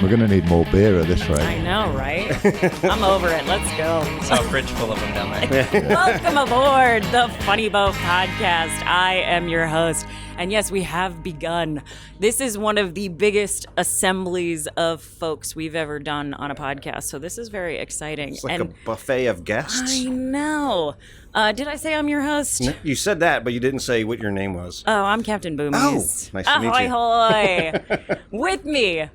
We're going to need more beer at this rate. I know, right? I'm over it. Let's go. Saw a fridge full of them down there. Welcome aboard the Funny Boat Podcast. I am your host. And yes, we have begun. This is one of the biggest assemblies of folks we've ever done on a podcast. So this is very exciting. It's like a buffet of guests. I know. Did I say I'm your host? No, you said that, but you didn't say what your name was. Oh, I'm Captain Boomies. Oh, nice to meet you. Ahoy. With me,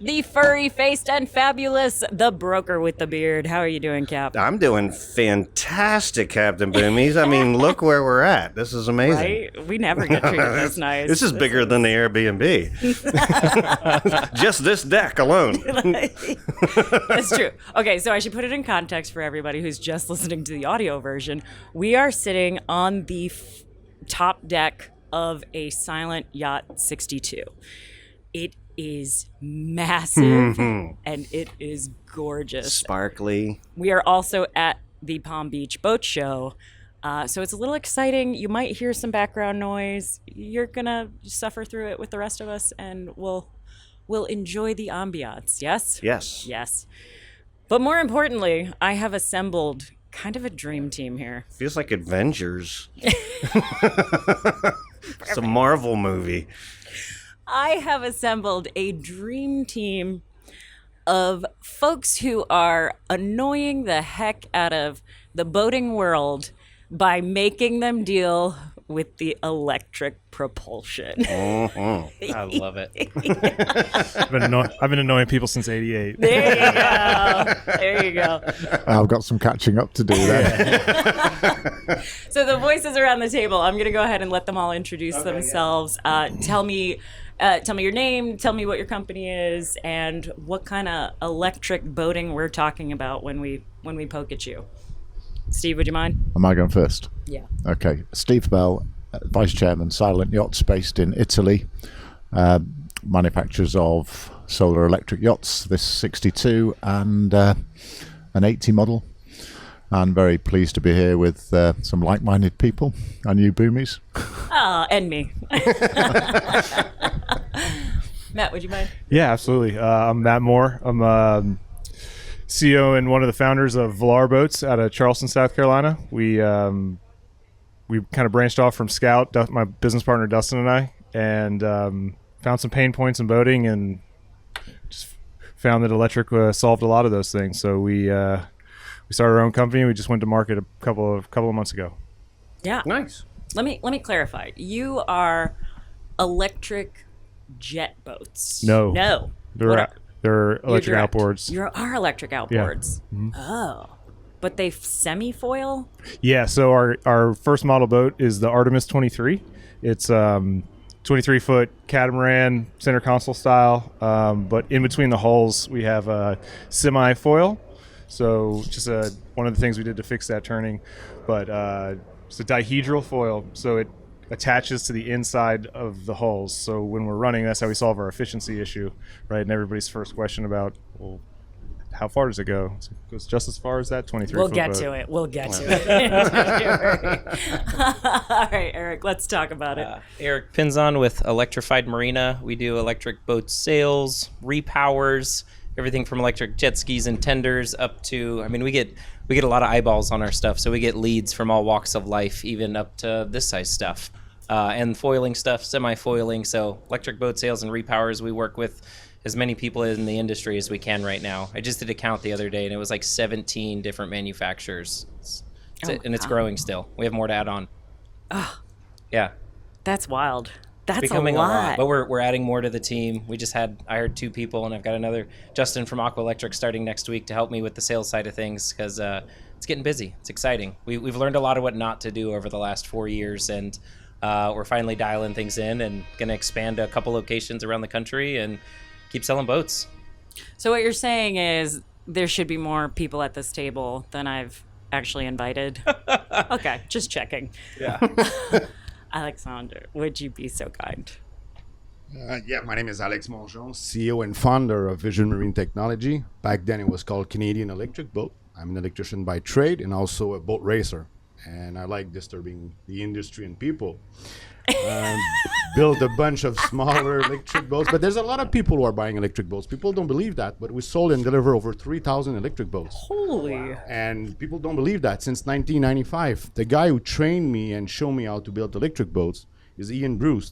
the furry-faced and fabulous, the broker with the beard. How are you doing, Cap? I'm doing fantastic, Captain Boomies. I mean, look where we're at. This is amazing. Right? We never get treated this nice. This is bigger than the Airbnb. Just this deck alone. That's true. Okay, so I should put it in context for everybody who's just listening to the audio version. We are sitting on the top deck of a Silent Yacht 62. It is massive and it is gorgeous. Sparkly. We are also at the Palm Beach Boat Show. So it's a little exciting. You might hear some background noise. You're going to suffer through it with the rest of us, and we'll enjoy the ambiance. Yes? Yes. Yes. But more importantly, I have assembled kind of a dream team here. Feels like Avengers. It's a Marvel movie. I have assembled a dream team of folks who are annoying the heck out of the boating world by making them deal with the electric propulsion. I love it. I've been annoying people since '88. There you go. There you go. I've got some catching up to do there. So the voices around the table, I'm going to go ahead and let them all introduce themselves. Tell me your name, tell me what your company is, and what kind of electric boating we're talking about when we poke at you. Steve, would you mind? Am I going first? Yeah. Okay. Steve Bell, Vice Chairman, Silent Yachts, based in Italy. Manufacturers of solar electric yachts, this 62 and an 80 model. And very pleased to be here with some like-minded people and you boomies. And me. Matt, would you mind? Yeah, absolutely. I'm Matt Moore. I'm CEO and one of the founders of Velar Boats out of Charleston, South Carolina. We kind of branched off from Scout, my business partner Dustin and I, and found some pain points in boating and just found that electric solved a lot of those things. So we started our own company. We just went to market a couple of months ago. Yeah. Nice. Let me clarify. You are electric jet boats. No. They're electric outboards. You are electric outboards. Yeah. Mm-hmm. Oh. But they semi-foil? Yeah, so our first model boat is the Artemis 23. It's 23-foot catamaran, center console style, but in between the hulls we have a semi-foil. So just one of the things we did to fix that turning. But it's a dihedral foil, so it attaches to the inside of the hulls. So when we're running, that's how we solve our efficiency issue, right? And everybody's first question about, well, how far does it go? It goes just as far as that 23-foot We'll get boat. to it. All right, Eric, let's talk about it. Eric Pinzon with Electrified Marina. We do electric boat sales, repowers, everything from electric jet skis and tenders up to, we get a lot of eyeballs on our stuff. So we get leads from all walks of life, even up to this size stuff. And foiling stuff, semi-foiling. So electric boat sales and repowers, we work with as many people in the industry as we can right now. I just did a count the other day, and it was like 17 different manufacturers. And it's growing still. We have more to add on. Oh, yeah. That's wild. That's becoming a lot. But we're adding more to the team. I hired 2 people, and I've got another, Justin from Aqua Electric, starting next week to help me with the sales side of things, because it's getting busy. It's exciting. We've learned a lot of what not to do over the last 4 years, and we're finally dialing things in and going to expand to a couple locations around the country and keep selling boats. So what you're saying is there should be more people at this table than I've actually invited. Okay, just checking. Yeah. Alexander, would you be so kind? My name is Alex Mongeon, CEO and founder of Vision Marine Technology. Back then it was called Canadian Electric Boat. I'm an electrician by trade and also a boat racer. And I like disturbing the industry and people. build a bunch of smaller electric boats. But there's a lot of people who are buying electric boats. People don't believe that, but we sold and deliver over 3,000 electric boats. Holy. And people don't believe that since 1995. The guy who trained me and showed me how to build electric boats is Ian Bruce.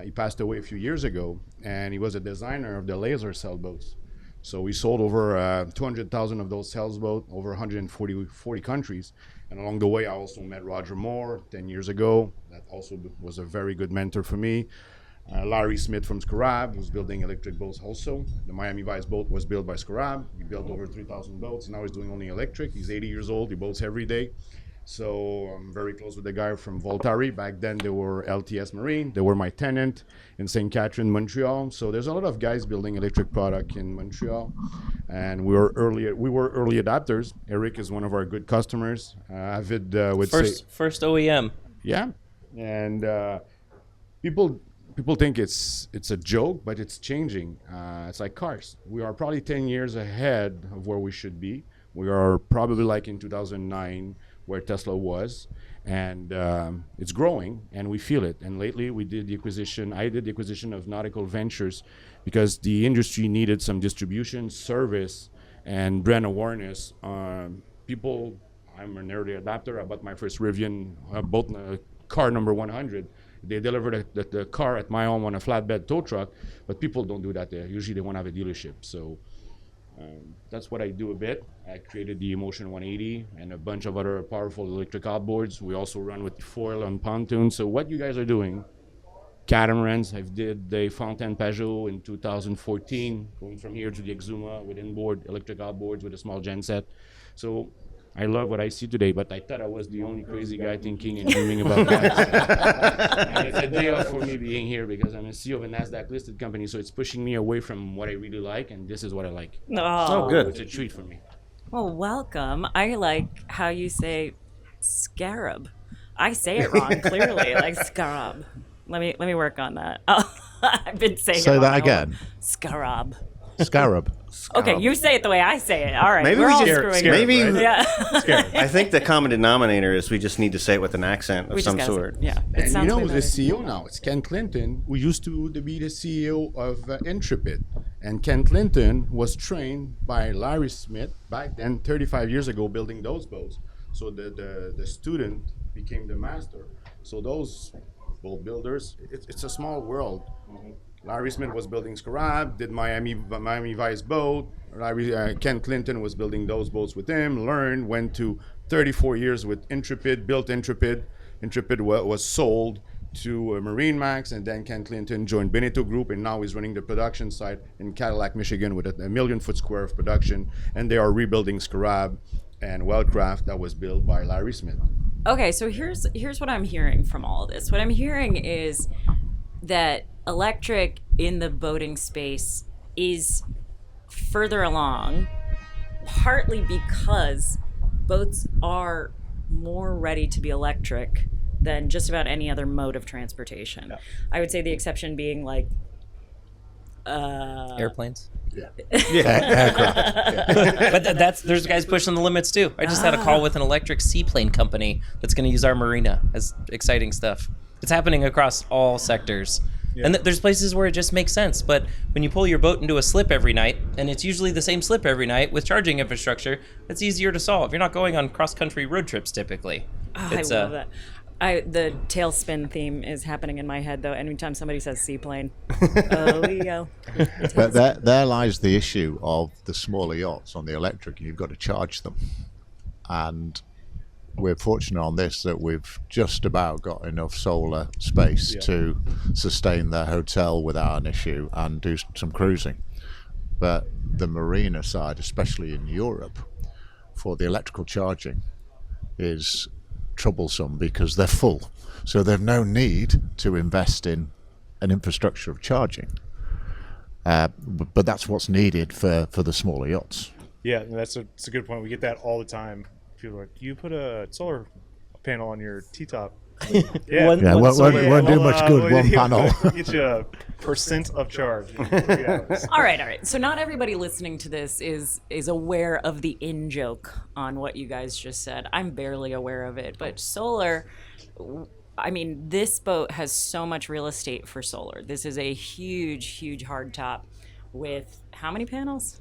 He passed away a few years ago, and he was a designer of the laser sailboats. So we sold over 200,000 of those sailboats over 140 countries. And along the way, I also met Roger Moore 10 years ago. That also was a very good mentor for me. Larry Smith from Scarab, who's building electric boats also. The Miami Vice boat was built by Scarab. He built over 3,000 boats. Now he's doing only electric. He's 80 years old. He boats every day. So I'm very close with the guy from Voltari. Back then they were LTS Marine. They were my tenant in St. Catherine, Montreal. So there's a lot of guys building electric product in Montreal, and we were early adapters. Eric is one of our good customers. Avid would say First OEM. yeah, and people think it's a joke, but it's changing. It's like cars. We are probably 10 years ahead of where we should be. We are probably like in 2009 where Tesla was, and it's growing, and we feel it. And lately I did the acquisition of Nautical Ventures because the industry needed some distribution, service, and brand awareness. People, I'm an early adapter. I bought my first Rivian boat, car number 100. They delivered the car at my home on a flatbed tow truck, but people don't do that there. Usually they want to have a dealership. So that's what I do a bit. I created the Emotion 180 and a bunch of other powerful electric outboards. We also run with foil and pontoon. So what you guys are doing, catamarans, I did the Fontaine Pajot in 2014, going from here to the Exuma with inboard electric outboards with a small genset. So I love what I see today, but I thought I was the only crazy guy thinking and dreaming about that. And it's a day off for me being here because I'm a CEO of a NASDAQ listed company, so it's pushing me away from what I really like, and this is what I like. Oh, good. It's a treat for me. Well, welcome. I like how you say scarab. I say it wrong, clearly, like scarab. Let me work on that. I've been saying Say it that wrong. again. Scarab. Scarab. Okay, you say it the way I say it. All right, Maybe we're we all just- screwing scarab, up. maybe- right? Yeah. I think the common denominator is we just need to say it with an accent of We just some gotta say- sort. Yeah. It And you sounds know way who's the better. CEO now? It's Ken Clinton, who used to be the CEO of Intrepid. And Ken Clinton was trained by Larry Smith back then, 35 years ago, building those boats. So the student became the master. So those boat builders, it's a small world. Larry Smith was building Scarab, did Miami Vice boat. Ken Clinton was building those boats with him, learned, went to 34 years with Intrepid, built Intrepid. Intrepid was sold to Marine Max, and then Ken Clinton joined Benito Group, and now he's running the production site in Cadillac, Michigan with a 1 million foot square of production, and they are rebuilding Scarab and Wellcraft that was built by Larry Smith. Okay, so here's what I'm hearing from all of this. What I'm hearing is that electric in the boating space is further along, partly because boats are more ready to be electric than just about any other mode of transportation. Yeah. I would say the exception being like Airplanes. Aircraft. But there's guys pushing the limits too. I just had a call with an electric seaplane company that's going to use our marina as exciting stuff. It's happening across all sectors. Yeah. And there's places where it just makes sense. But when you pull your boat into a slip every night, and it's usually the same slip every night with charging infrastructure, it's easier to solve. You're not going on cross-country road trips typically. Oh, It's, I love that. The tailspin theme is happening in my head though. Anytime somebody says seaplane, oh, we go. But there lies the issue of the smaller yachts on the electric. You've got to charge them. And we're fortunate on this that we've just about got enough solar space to sustain the hotel without an issue and do some cruising. But the marina side, especially in Europe, for the electrical charging is troublesome because they're full. So they've no need to invest in an infrastructure of charging. But that's what's needed for the smaller yachts. Yeah, that's a good point. We get that all the time. People are like, you put a solar panel on your T-top. Yeah, One- Yeah, won't do well, much good, one panel. Get you a % of charge. All right. So not everybody listening to this is aware of the in-joke on what you guys just said. I'm barely aware of it, but solar, I mean, this boat has so much real estate for solar. This is a huge, huge hardtop with how many panels?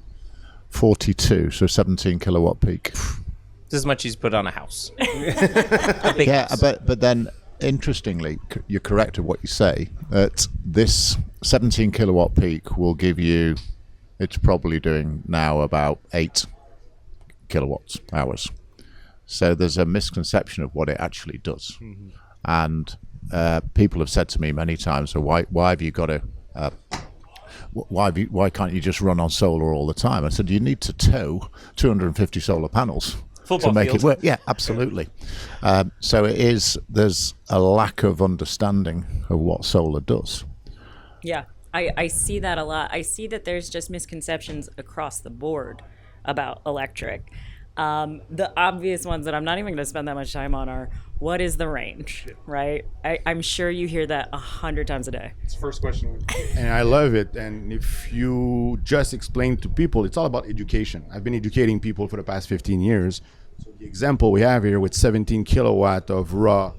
42, so 17 kilowatt peak. This is as much as you put on a house. A big Yeah, house. but then interestingly, you're correct in what you say, that this 17 kilowatt peak will give you, it's probably doing now about 8 kilowatts hours. So there's a misconception of what it actually does. And people have said to me many times, so why have you got to why can't you just run on solar all the time? I said, you need to tow 250 solar panels Football to make field. it work. Yeah, absolutely. So there's a lack of understanding of what solar does. Yeah, I see that a lot. I see that there's just misconceptions across the board about electric. The obvious ones that I'm not even going to spend that much time on are, what is the range, right? I'm sure you hear that 100 times a day. It's the first question. And I love it. And if you just explain to people, it's all about education. I've been educating people for the past 15 years. So the example we have here with 17 kilowatt of raw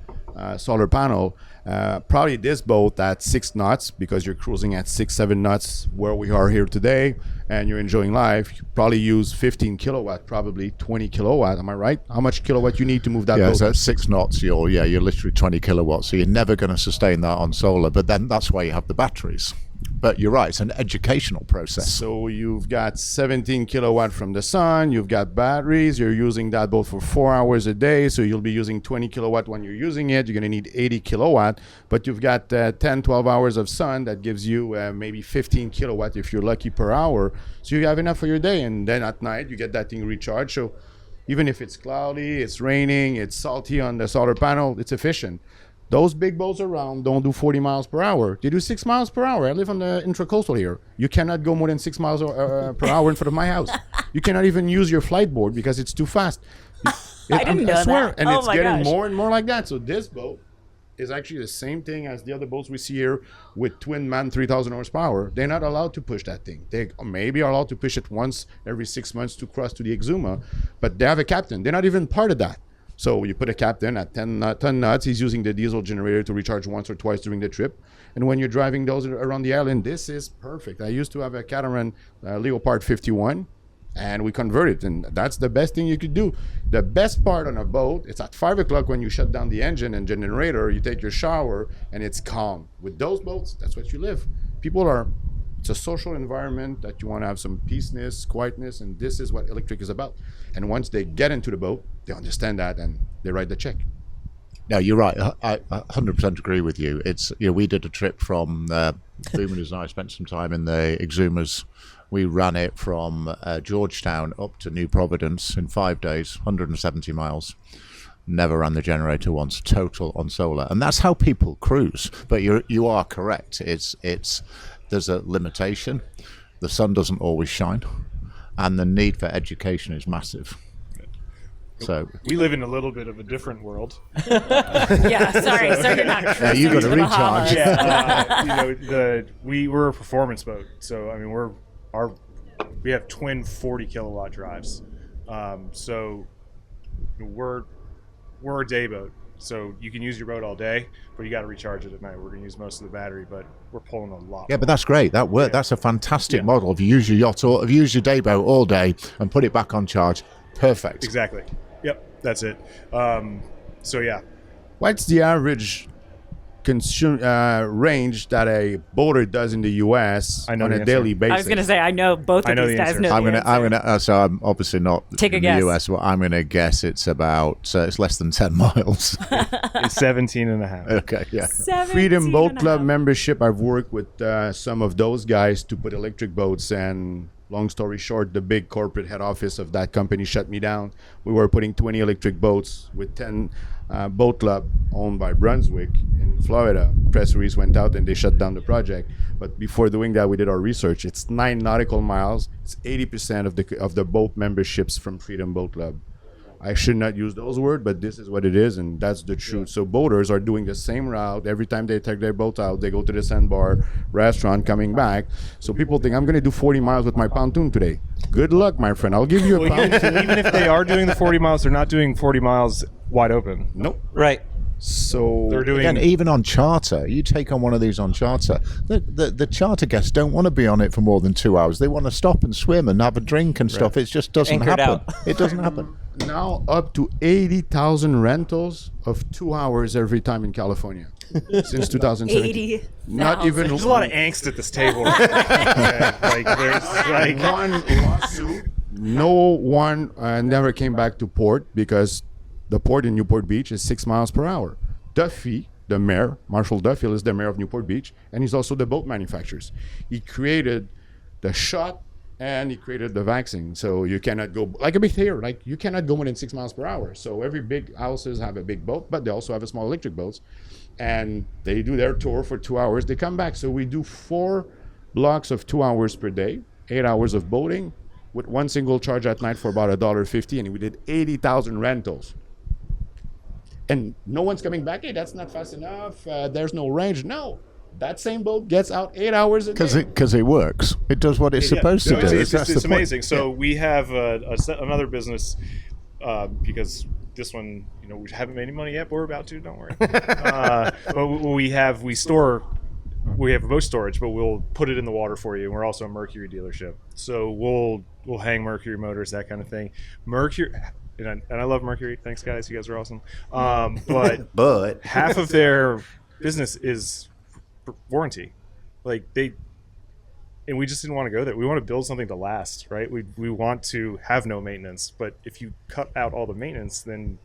solar panel, probably this boat at 6 knots, because you're cruising at 6-7 knots where we are here today, and you're enjoying life, you probably use 15 kilowatt, probably 20 kilowatt. Am I right? How much kilowatt you need to move that Yeah, boat? so at 6 knots, you're literally 20 kilowatts. So you're never going to sustain that on solar. But then that's why you have the batteries. But you're right, it's an educational process. So you've got 17 kilowatt from the sun, you've got batteries, you're using that boat for 4 hours a day, so you'll be using 20 kilowatt when you're using it. You're going to need 80 kilowatt, but you've got 10, 12 hours of sun that gives you maybe 15 kilowatt if you're lucky per hour. So you have enough for your day, and then at night you get that thing recharged. So even if it's cloudy, it's raining, it's salty on the solar panel, it's efficient. Those big boats around don't do 40 miles per hour. They do 6 miles per hour. I live on the intracoastal here. You cannot go more than 6 miles per hour in front of my house. You cannot even use your flight board because it's too fast. I didn't know swear. that. And Oh it's my getting gosh. more and more like that. So this boat is actually the same thing as the other boats we see here with twin man 3,000 horsepower. They're not allowed to push that thing. They maybe are allowed to push it once every 6 months to cross to the Exuma, but they have a captain. They're not even part of that. So you put a captain at 10 knots. He's using the diesel generator to recharge once or twice during the trip. And when you're driving those around the island, this is perfect. I used to have a catamaran Leopard 51, and we converted, and that's the best thing you could do. The best part on a boat, it's at 5 o'clock when you shut down the engine and generator, you take your shower, and it's calm. With those boats, that's what you live. It's a social environment that you want to have some peaceness, quietness, and this is what electric is about. And once they get into the boat, they understand that and they write the check. No, you're right. I 100% agree with you. It's we did a trip from Boogaloo and I spent some time in the Exumas. We ran it from Georgetown up to New Providence in 5 days, 170 miles. Never ran the generator once, total on solar, and that's how people cruise. But you are correct. There's a limitation. The sun doesn't always shine, and the need for education is massive. So We live in a little bit of a different world. Yeah, sorry. So you're not cruising you got to the recharge. Bahamas. We're a performance boat, so I mean we have twin 40 kilowatt drives. So we're a day boat, so you can use your boat all day, but you got to recharge it at night. We're going to use most of the battery, but we're pulling a lot. yeah, but that's great. That worked. That's a fantastic model. If you use your yacht or if you use your day boat all day and put it back on charge, perfect. Exactly. Yep, that's it. So yeah, What's the average range that a boater does in the U.S. I know on the a answer. daily basis? I was going to say, I know both I of know these the guys answer. know I'm the gonna answer. so I'm obviously not Take a in guess. the US, but I'm gonna guess it's about it's less than 10 miles. it's 17 and a half. Okay, yeah. 17 Freedom Boat and a Club half. membership. I've worked with some of those guys to put electric boats, and long story short, the big corporate head office of that company shut me down. We were putting 20 electric boats with 10 boat club owned by Brunswick in Florida. Press release went out and they shut down the project. But before doing that, we did our research. It's 9 nautical miles. It's 80% of the boat memberships from Freedom Boat Club. I should not use those words, but this is what it is, and that's the truth. So boaters are doing the same route. Every time they take their boat out, they go to the sandbar restaurant, coming back. So people think, I'm going to do 40 miles with my pontoon today. Good luck, my friend. I'll give you a pontoon. Even if they are doing the 40 miles, they're not doing 40 miles wide open. Nope. Right. So They're doing Again, even on charter, you take on one of these on charter, the charter guests don't want to be on it for more than 2 hours. They want to stop and swim and have a drink and stuff. It just doesn't Anchored happen. out. It doesn't happen. now up to 80,000 rentals of 2 hours every time in California since 2017. 80. Not even There's a lot of angst at this table. Okay, like there's like one lawsuit. No one never came back to port because the port in Newport Beach is 6 miles per hour. Duffy, the mayor, Marshall Duffield, is the mayor of Newport Beach, and he's also the boat manufacturers. He created the shot and he created the vaccine. So you cannot go, like a big theater, like you cannot go more than 6 miles per hour. So every big houses have a big boat, but they also have a small electric boats. And they do their tour for 2 hours. They come back. So we do 4 blocks of 2 hours per day, 8 hours of boating, with one single charge at night for about $1.50, and we did 80,000 rentals. And no one's coming back. Hey, that's not fast enough. There's no range. No, that same boat gets out 8 hours a day. Because it works. It does what it's supposed to do. It's That's the point. amazing. So we have another business because this one, we haven't made any money yet, but we're about to. Don't worry. But we have boat storage, but we'll put it in the water for you. And we're also a Mercury dealership, so we'll hang Mercury motors, that kind of thing. Mercury. And I love Mercury. Thanks, guys. You guys are awesome. But half of their business is warranty. And we just didn't want to go there. We want to build something to last, right? We want to have no maintenance. But if you cut out all the maintenance, then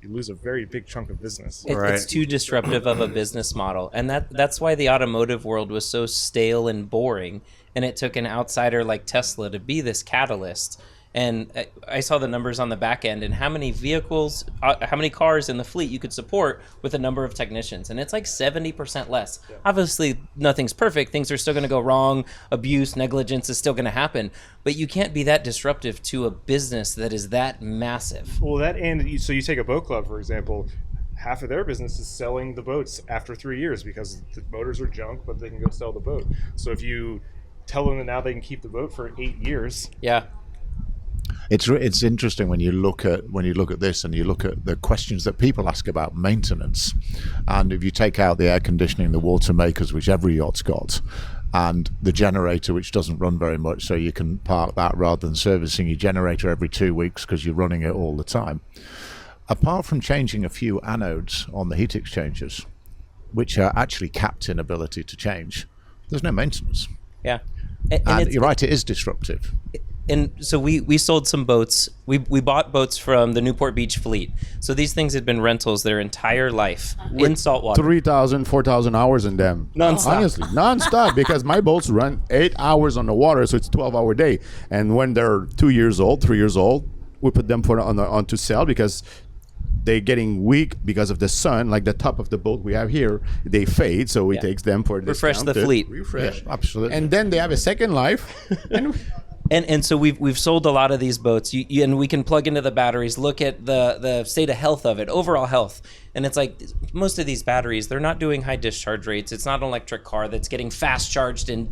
you lose a very big chunk of business. It's too disruptive of a business model, and that's why the automotive world was so stale and boring, and it took an outsider like Tesla to be this catalyst. And I saw the numbers on the back end and how many vehicles, how many cars in the fleet you could support with a number of technicians. And it's like 70% less. Yeah. Obviously, nothing's perfect. Things are still going to go wrong. Abuse, negligence is still going to happen. But you can't be that disruptive to a business that is that massive. Well, so you take a boat club, for example. Half of their business is selling the boats after 3 years because the motors are junk, but they can go sell the boat. So if you tell them that now they can keep the boat for 8 years. Yeah. It's interesting when you look at this and you look at the questions that people ask about maintenance, and if you take out the air conditioning, the water makers, which every yacht's got, and the generator, which doesn't run very much, so you can park that rather than servicing your generator every 2 weeks because you're running it all the time. Apart from changing a few anodes on the heat exchangers, which are actually capped in ability to change, there's no maintenance. Yeah, and you're right, it is disruptive. And so we sold some boats. We bought boats from the Newport Beach fleet. So these things had been rentals their entire life in saltwater. 3,000, 4,000 hours in them. Non-stop. Honestly, non-stop, because my boats run 8 hours on the water, so it's a 12-hour day. And when they're 2 years old, 3 years old, we put them on to sell because they're getting weak because of the sun. Like the top of the boat we have here, they fade, so it takes them for refresh the fleet. Refresh, yeah, absolutely. And then they have a second life. And so we've sold a lot of these boats, and we can plug into the batteries, look at the state of health of it, overall health. And it's like most of these batteries, they're not doing high discharge rates. It's not an electric car that's getting fast charged and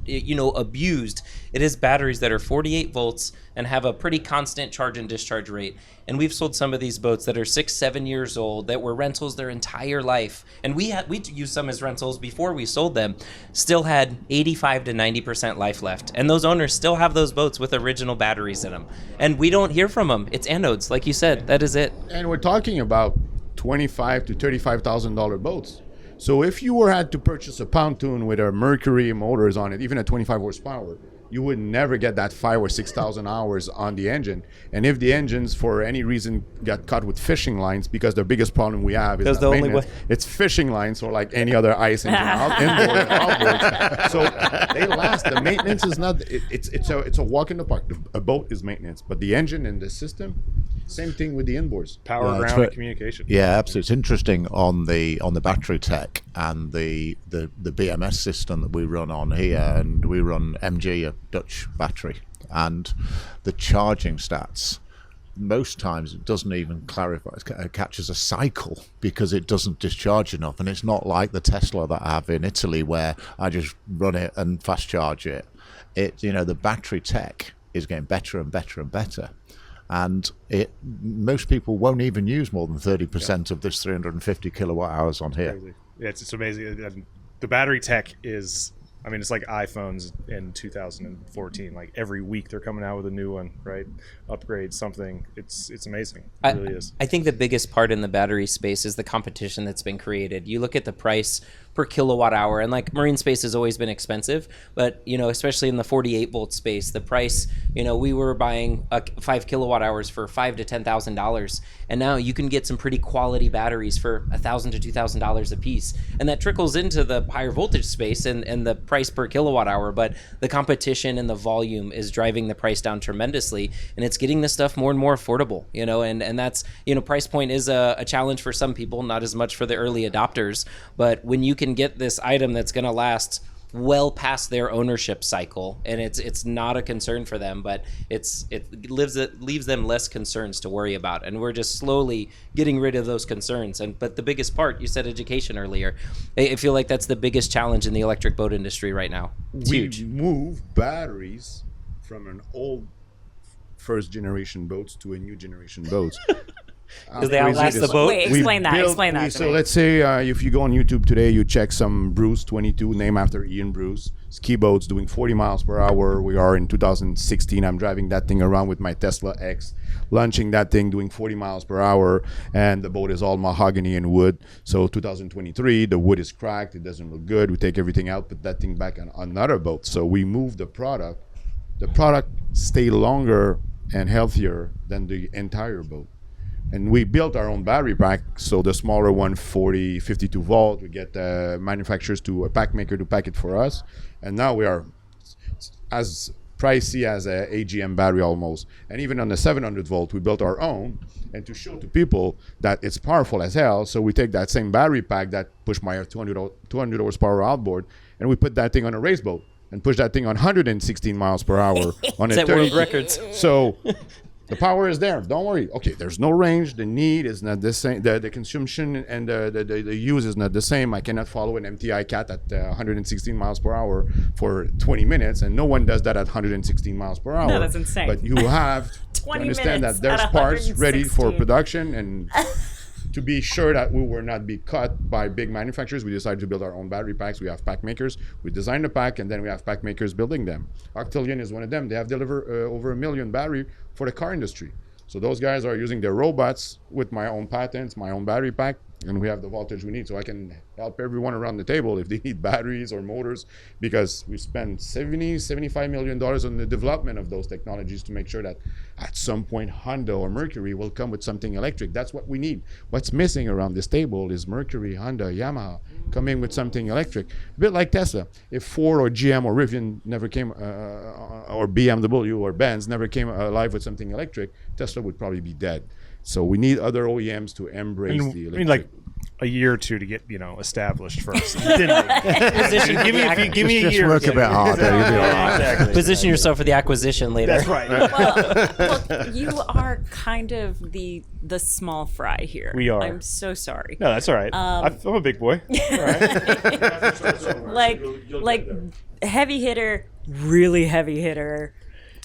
abused. It is batteries that are 48 volts and have a pretty constant charge and discharge rate. And we've sold some of these boats that are 6-7 years old that were rentals their entire life. And we used some as rentals before we sold them. Still had 85 to 90% life left. And those owners still have those boats with original batteries in them. And we don't hear from them. It's anodes, like you said. That is it. And we're talking about $25,000 to $35,000 boats. So if you had to purchase a pontoon with a Mercury motors on it, even at 25 horsepower, you would never get that 5,000 or 6,000 hours on the engine. And if the engines, for any reason, got caught with fishing lines, because the biggest problem we have is not maintenance, it's fishing lines, or like any other ice engine, inboard and outboard. So they last. The maintenance is not. It's a walk in the park. A boat is maintenance, but the engine and the system, same thing with the inboards. Power, ground, and communication. Yeah, absolutely. It's interesting on the battery tech and the BMS system that we run on here, and we run MG, a Dutch battery, and the charging stats. Most times it doesn't even clarify, it catches a cycle because it doesn't discharge enough, and it's not like the Tesla that I have in Italy where I just run it and fast charge it. The battery tech is getting better and better and better. and most people won't even use more than 30% of this 350 kilowatt hours on here. Crazy. Yeah, it's amazing. And the battery tech is, I mean, it's like iPhones in 2014. Like every week they're coming out with a new one, right? Upgrade something. It's amazing. It really is. I think the biggest part in the battery space is the competition that's been created. You look at the price per kilowatt hour, and like marine space has always been expensive, but especially in the 48 volt space, the price, we were buying 5 kilowatt hours for $5,000 to $10,000, and now you can get some pretty quality batteries for $1,000 to $2,000 a piece, and that trickles into the higher voltage space and the price per kilowatt hour. But the competition and the volume is driving the price down tremendously, and it's getting this stuff more and more affordable. And that's price point is a challenge for some people, not as much for the early adopters, but when you can get this item that's going to last well past their ownership cycle, and it's not a concern for them, but it leaves them less concerns to worry about, and we're just slowly getting rid of those concerns. But the biggest part, you said education earlier, I feel like that's the biggest challenge in the electric boat industry right now. It's huge. Move batteries from an old first generation boats to a new generation boats. Because they outlast the boat. Wait, explain that. So let's say if you go on YouTube today, you check some Bruce 22, named after Ian Bruce, ski boats doing 40 miles per hour. We are in 2016. I'm driving that thing around with my Tesla X, launching that thing doing 40 miles per hour, and the boat is all mahogany and wood. So 2023, the wood is cracked. It doesn't look good. We take everything out, put that thing back on another boat. So we move the product. The product stay longer and healthier than the entire boat. And we built our own battery pack, so the smaller one, 40, 52 volt, we get manufacturers to a pack maker to pack it for us. And now we are as pricey as a AGM battery almost. And even on the 700 volt, we built our own. And to show to people that it's powerful as hell, so we take that same battery pack that pushed my 200 horsepower outboard, and we put that thing on a race boat and push that thing on 116 miles per hour on a Set 30. world records. So the power is there. Don't worry. Okay, there's no range. The need is not the same. The consumption and the use is not the same. I cannot follow an MTI cat at 116 miles per hour for 20 minutes, and no one does that at 116 miles per hour. No, that's insane. But you have to 20 understand minutes that there's at parts ready for 116. production, and to be sure that we will not be cut by big manufacturers, we decided to build our own battery packs. We have pack makers. We design the pack, and then we have pack makers building them. Octillion is one of them. They have delivered over 1 million battery for the car industry. So those guys are using their robots with my own patents, my own battery pack, and we have the voltage we need. So I can help everyone around the table if they need batteries or motors, because we spend $75 million on the development of those technologies to make sure that at some point Honda or Mercury will come with something electric. That's what we need. What's missing around this table is Mercury, Honda, Yamaha coming with something electric. A bit like Tesla. If Ford or GM or Rivian never came, or BMW or Benz never came alive with something electric, Tesla would probably be dead. So we need other OEMs to embrace the electric. I mean, like a year or two to get established first. Position, give me a Just year. work a bit harder. You'll be all right. Exactly. Position yourself for the acquisition later. That's right. Well, you are kind of the small fry here. We are. I'm so sorry. No, that's all right. I'm a big boy. All right. like heavy hitter, really heavy hitter,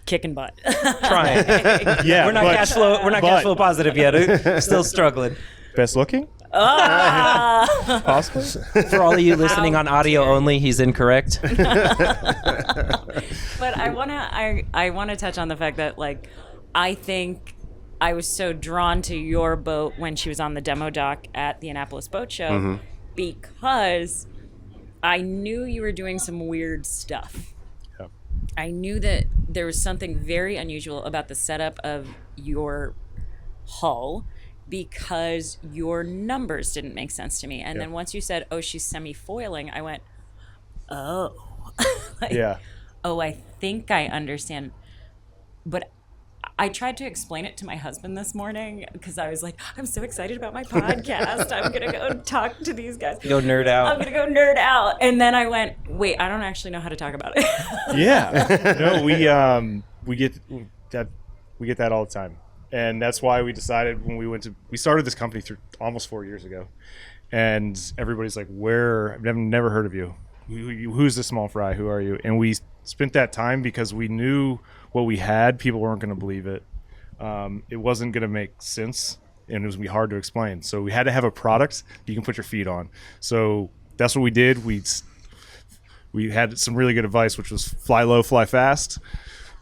kicking butt. Trying. Yeah, We're not but- cash flow. We're not cash but- flow positive yet. Still struggling. Best looking? Possibly. For all of you listening on audio only, he's incorrect. But I wanna touch on the fact that I think I was so drawn to your boat when she was on the demo dock at the Annapolis Boat Show because I knew you were doing some weird stuff. Yep. I knew that there was something very unusual about the setup of your hull because your numbers didn't make sense to me. And then once you said, oh, she's semi-foiling, I went, oh. Yeah. Oh, I think I understand. But I tried to explain it to my husband this morning because I was like, I'm so excited about my podcast. I'm going to go talk to these guys. Go nerd out. I'm going to go nerd out. And then I went, wait, I don't actually know how to talk about it. Yeah. No, we get that all the time. And that's why we decided when we started this company almost 4 years ago. And everybody's like, I've never heard of you. Who's the small fry? Who are you? And we spent that time because we knew what we had. People weren't going to believe it. it wasn't going to make sense, and it was going to be hard to explain. So we had to have a product you can put your feet on. So that's what we did. We had some really good advice, which was fly low, fly fast.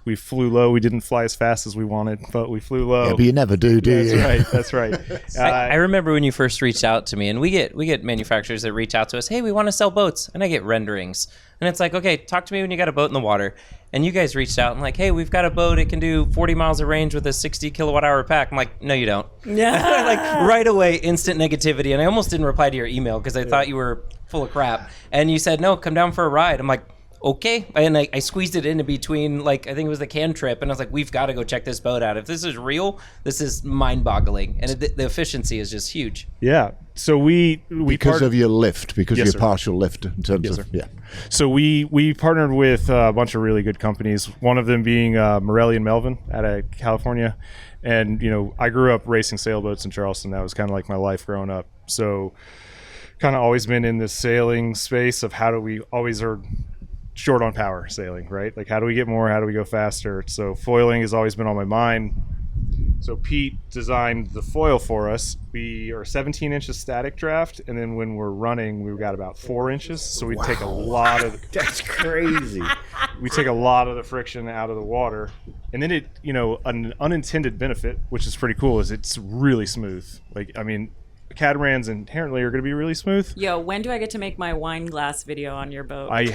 We flew low. We didn't fly as fast as we wanted, but we flew low. Yeah, but you never do you? That's right. I remember when you first reached out to me, and we get manufacturers that reach out to us. Hey, we want to sell boats, and I get renderings, and it's like, okay, talk to me when you got a boat in the water. And you guys reached out and like, hey, we've got a boat. It can do 40 miles of range with a 60 kilowatt hour pack. I'm like, no, you don't. Yeah. Like right away, instant negativity. And I almost didn't reply to your email because I thought you were full of crap. And you said, no, come down for a ride. I'm like, okay. And I squeezed it in between, like, I think it was the can trip. And I was like, we've got to go check this boat out. If this is real, this is mind boggling. And the efficiency is just huge. Yeah. So we Because of your lift, because Yes, your sir. partial lift in terms Yes, of, sir. yeah. So we partnered with a bunch of really good companies. One of them being Morelli and Melvin out of California. And, I grew up racing sailboats in Charleston. That was kind of like my life growing up. So kind of always been in this sailing space of how do we always are short on power sailing, right? Like how do we get more? How do we go faster? So foiling has always been on my mind. So Pete designed the foil for us. We are 17 inches static draft, and then when we're running, we've got about 4 inches. So we take a lot of That's crazy. we take a lot of the friction out of the water, and then an unintended benefit, which is pretty cool, is it's really smooth. Like catamarans inherently are going to be really smooth. Yo, when do I get to make my wine glass video on your boat? I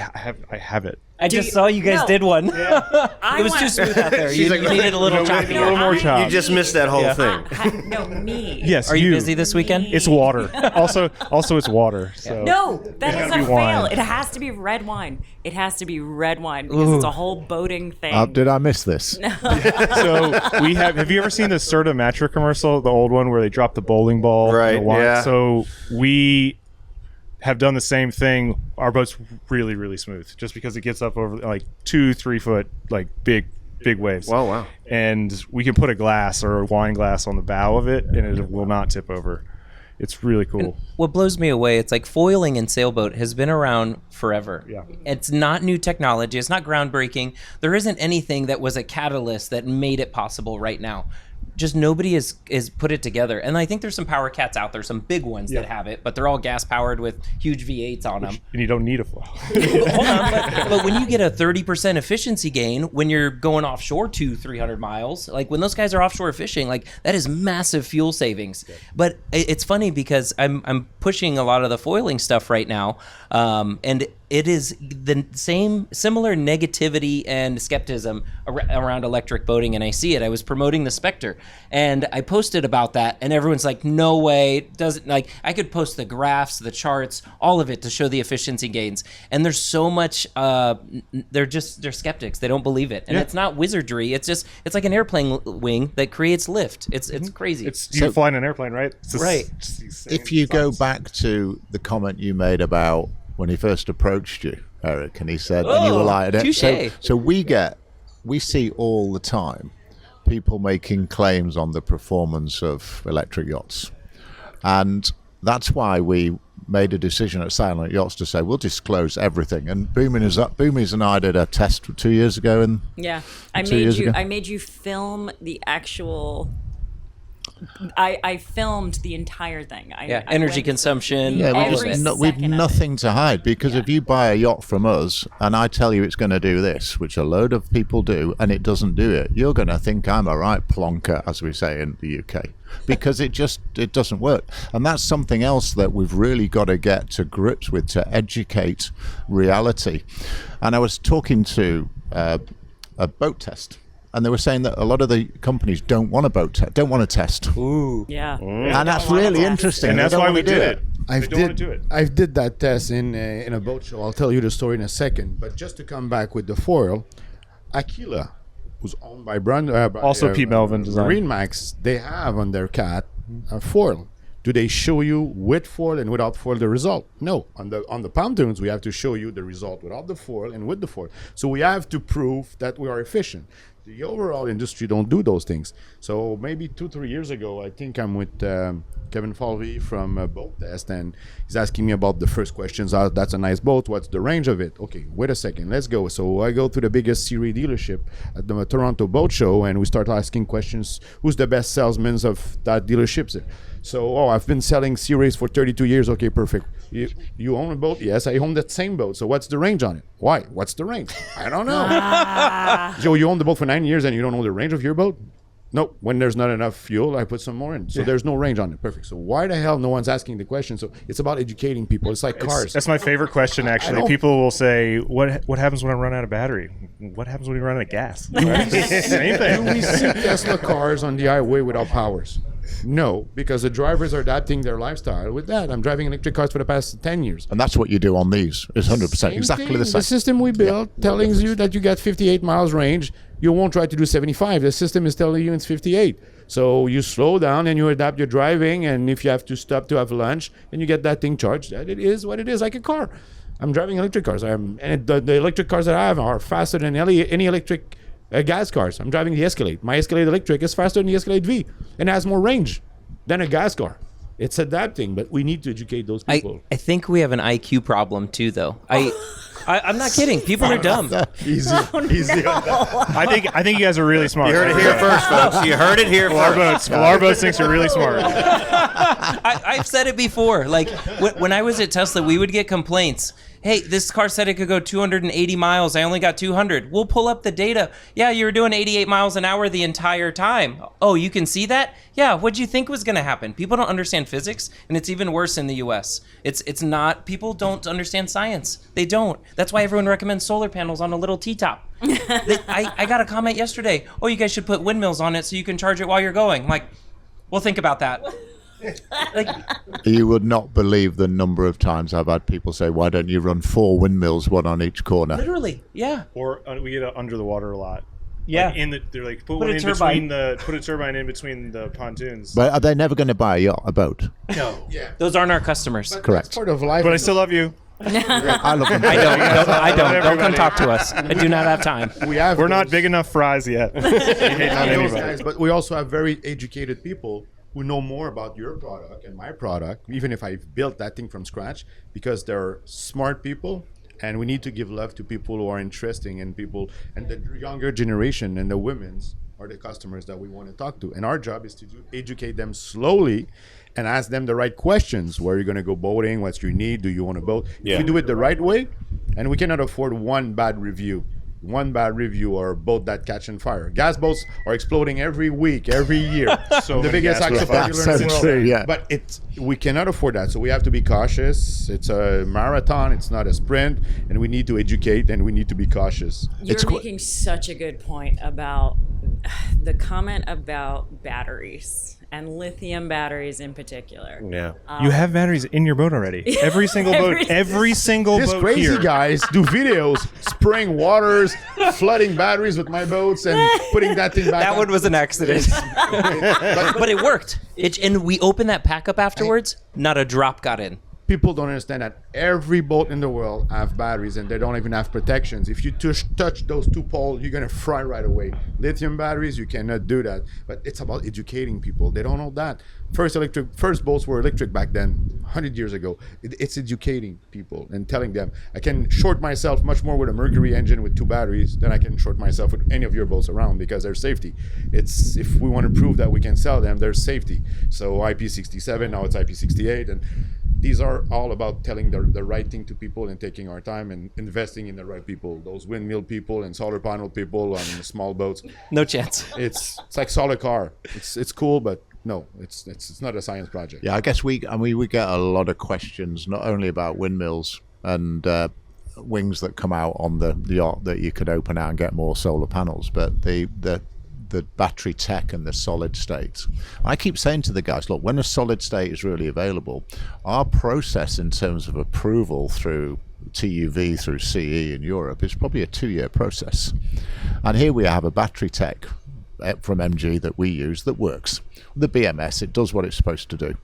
have it. I just saw you guys No. did one. I It was want- too smooth out there. She's You like, needed a little No, choppy. a little more chop. You just missed that whole thing. No, me. Yes, Are you busy this weekend? It's water. Also, it's water. So No, that is gotta a be fail. wine. It has to be red wine. It has to be red wine because it's a whole boating thing. Did I miss this? So we have you ever seen the Serta Matra commercial, the old one where they drop the bowling ball? in Right, the wine? yeah. So we have done the same thing. Our boat's really, really smooth just because it gets up over like 2-3 foot, like big waves. Oh, wow. And we can put a glass or a wine glass on the bow of it and it will not tip over. It's really cool. What blows me away, it's like foiling in sailboat has been around forever. Yeah. It's not new technology. It's not groundbreaking. There isn't anything that was a catalyst that made it possible right now. Just nobody has put it together. And I think there's some power cats out there, some big ones that have it, but they're all gas powered with huge V8s on them. And you don't need a flow. Hold on, but when you get a 30% efficiency gain when you're going offshore 200-300 miles, like when those guys are offshore fishing, like that is massive fuel savings. But it's funny because I'm pushing a lot of the foiling stuff right now, and it is the similar negativity and skepticism around electric boating, and I see it. I was promoting the Spectre, and I posted about that, and everyone's like, "No way!" Doesn't like I could post the graphs, the charts, all of it to show the efficiency gains. And there's so much. They're skeptics. They don't believe it, and it's not wizardry. It's like an airplane wing that creates lift. It's crazy. You fly in an airplane, right? Right. If you go back to the comment you made about when he first approached you, Eric, and he said, and you were like, touche. so we see all the time people making claims on the performance of electric yachts. And that's why we made a decision at Silent Yachts to say, we'll disclose everything. And Boomies and I did a test 2 years ago. And Yeah, 2 years ago. I made you film the actual. I filmed the entire thing. I Energy went- consumption. yeah, Every we've second of it. nothing to hide, because if you buy a yacht from us and I tell you it's going to do this, which a load of people do, and it doesn't do it, you're going to think I'm a right plonker, as we say in the UK, because it doesn't work. And that's something else that we've really got to get to grips with, to educate reality. And I was talking to a boat test, and they were saying that a lot of the companies don't want to test. Yeah. And that's really interesting. And They that's don't why wanna we did it. I They don't want to do it. I did that test in a boat show. I'll tell you the story in a second. But just to come back with the foil, Aquila, who's owned by Also Pete Melvin designed. Marine Max, they have on their cat a foil. Do they show you with foil and without foil the result? No. On the pontoons, we have to show you the result without the foil and with the foil. So we have to prove that we are efficient. the overall industry don't do those things. So maybe 2-3 years ago, I think I'm with Kevin Falvey from Boat Test, and he's asking me about the first questions. That's a nice boat. What's the range of it? Okay, wait a second. Let's go. So I go to the biggest Series dealership at the Toronto Boat Show, and we start asking questions. Who's the best salesman of that dealership? So, I've been selling Series for 32 years. Okay, perfect. You own a boat? Yes, I own that same boat. So what's the range on it? Why? What's the range? I don't know. So you own the boat for 9 years and you don't know the range of your boat? No, when there's not enough fuel, I put some more in. So there's no range on it. Perfect. So why the hell no one's asking the question? So it's about educating people. It's like cars. That's my favorite question, actually. People will say, what happens when I run out of battery? What happens when you run out of gas? Same thing. Do we see Tesla cars on the highway without powers? No, because the drivers are adapting their lifestyle with that. I'm driving electric cars for the past 10 years. And that's what you do on these. It's 100% exactly thing. the same. The system we built telling you that you get 58 miles range. You won't try to do 75. The system is telling you it's 58. So you slow down and you adapt your driving. And if you have to stop to have lunch, and you get that thing charged, that it is what it is, like a car. I'm driving electric cars. And the electric cars that I have are faster than any electric gas cars. I'm driving the Escalade. My Escalade electric is faster than the Escalade V and has more range than a gas car. It's adapting, but we need to educate those people. I think we have an IQ problem too, though. I'm not kidding. People are dumb. Easy on that. I think you guys are really smart. You heard it here first, folks. You heard it here first. Our boats thinks you're really smart. I've said it before. Like when I was at Tesla, we would get complaints. Hey, this car said it could go 280 miles. I only got 200. We'll pull up the data. Yeah, you were doing 88 miles an hour the entire time. Oh, you can see that? Yeah, what'd you think was going to happen? People don't understand physics, and it's even worse in the US. It's not, people don't understand science. They don't. That's why everyone recommends solar panels on a little T-top. I got a comment yesterday. Oh, you guys should put windmills on it so you can charge it while you're going. I'm like, well, think about that. Like, you would not believe the number of times I've had people say, why don't you run 4 windmills, one on each corner? literally, yeah. Or we get under the water a lot. Yeah. Like they're like, put a a turbine in between the pontoons. But are they never going to buy a boat? No. Yeah. Those aren't our customers. But Correct. That's part of life. But I still love you. I love them. I don't. Don't come talk to us. I do not have time. We're not big enough fries yet. Hating on those anybody. guys, but we also have very educated people who know more about your product and my product, even if I've built that thing from scratch, because they're smart people, and we need to give love to people who are interesting, and people, and the younger generation and the women's are the customers that we want to talk to. And our job is to educate them slowly and ask them the right questions. Where are you going to go boating? What's your need? Do you want a boat? If we do it the right way, and we cannot afford one bad review or a boat that catching fire. Gas boats are exploding every week, every year. So the biggest gas boats. accident in the world. True, yeah. But we cannot afford that, so we have to be cautious. It's a marathon, it's not a sprint, and we need to educate and we need to be cautious. You're making such a good point about the comment about batteries and lithium batteries in particular. Yeah. You have batteries in your boat already. Every single boat. Every single These boat crazy here. guys do videos spraying waters, flooding batteries with my boats, and putting that thing back. That on. one was an accident. But it worked. And we opened that pack up afterwards. Not a drop got in. People don't understand that every boat in the world have batteries, and they don't even have protections. If you touch those 2 poles, you're gonna fry right away. Lithium batteries, you cannot do that. But it's about educating people. They don't know that. First boats were electric back then, 100 years ago. It's educating people and telling them, I can short myself much more with a Mercury engine with 2 batteries than I can short myself with any of your boats around, because there's safety. It's, if we want to prove that we can sell them, there's safety. So IP67, now it's IP68, and these are all about telling the right thing to people and taking our time and investing in the right people. Those windmill people and solar panel people on small boats. No chance. It's like solar car. It's cool, but no, it's not a science project. Yeah, I guess we get a lot of questions, not only about windmills and wings that come out on the yacht that you could open out and get more solar panels, but the battery tech and the solid state. I keep saying to the guys, look, when a solid state is really available, our process in terms of approval through TUV, through CE in Europe, is probably a 2-year process. And here we have a battery tech from MG that we use that works. The BMS, it does what it's supposed to do.